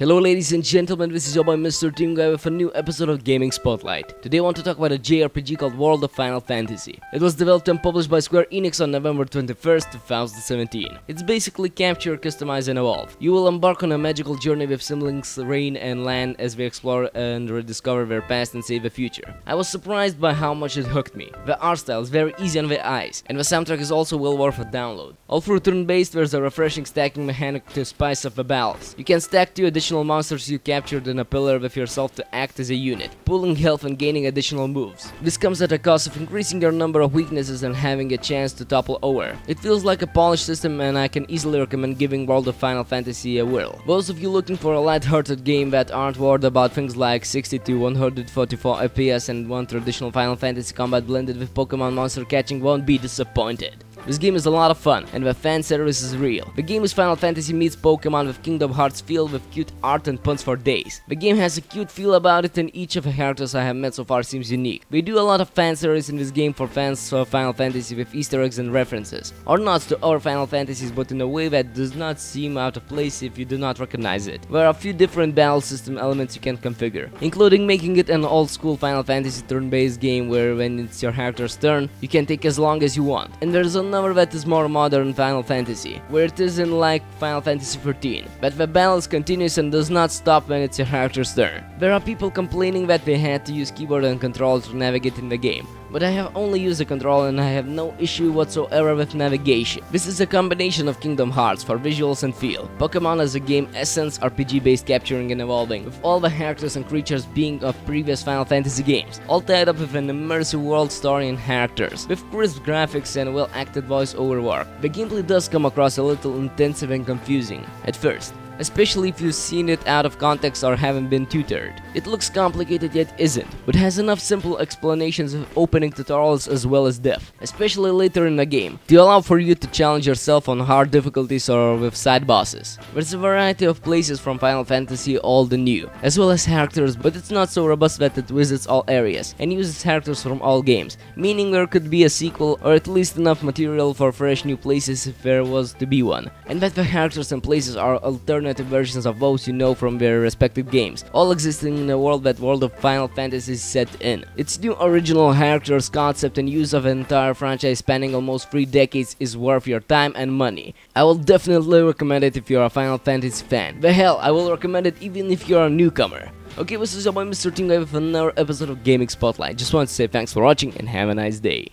Hello ladies and gentlemen, this is your boy Mrteamguy with a new episode of Gaming Spotlight. Today I want to talk about a JRPG called World of Final Fantasy. It was developed and published by Square Enix on November 21st, 2017. It's basically capture, customize and evolve. You will embark on a magical journey with siblings Rain and Lan as we explore and rediscover their past and save the future. I was surprised by how much it hooked me. The art style is very easy on the eyes, and the soundtrack is also well worth a download. All through turn-based, there's a refreshing stacking mechanic to spice up the battles. You can stack 2 additional monsters you captured in a pillar with yourself to act as a unit, pulling health and gaining additional moves. This comes at a cost of increasing your number of weaknesses and having a chance to topple over. It feels like a polished system, and I can easily recommend giving World of Final Fantasy a whirl. Those of you looking for a light-hearted game that aren't worried about things like 60 to 144 FPS and want traditional Final Fantasy combat blended with Pokemon monster catching won't be disappointed. This game is a lot of fun, and the fan service is real. The game is Final Fantasy meets Pokemon with Kingdom Hearts filled with cute art and puns for days. The game has a cute feel about it, and each of the characters I have met so far seems unique. We do a lot of fan service in this game for fans of Final Fantasy with Easter eggs and references, or nods to other Final Fantasies, but in a way that does not seem out of place if you do not recognize it. There are a few different battle system elements you can configure, including making it an old school Final Fantasy turn-based game where when it's your character's turn, you can take as long as you want. And there's another that is more modern Final Fantasy, where it isn't like Final Fantasy 13, but the battle is continuous and does not stop when it's your character's turn. There are people complaining that they had to use keyboard and controller to navigate in the game, but I have only used the controller and I have no issue whatsoever with navigation. This is a combination of Kingdom Hearts for visuals and feel, Pokemon as a game essence, RPG based capturing and evolving, with all the characters and creatures being of previous Final Fantasy games, all tied up with an immersive world story and characters, with crisp graphics and well acted voice over work. The gameplay does come across a little intensive and confusing at first, especially if you've seen it out of context or haven't been tutored. It looks complicated yet isn't, but has enough simple explanations of opening tutorials as well as depth, especially later in the game, to allow for you to challenge yourself on hard difficulties or with side bosses. There's a variety of places from Final Fantasy old and new, as well as characters, but it's not so robust that it visits all areas and uses characters from all games, meaning there could be a sequel or at least enough material for fresh new places if there was to be one, and that the characters and places are alternative versions of those you know from their respective games, all existing in a world that World of Final Fantasy is set in. Its new original characters, concept and use of an entire franchise spanning almost 3 decades is worth your time and money. I will definitely recommend it if you're a Final Fantasy fan. The hell, I will recommend it even if you're a newcomer. Okay, this is your boy Mrteamguy with another episode of Gaming Spotlight. Just want to say thanks for watching and have a nice day.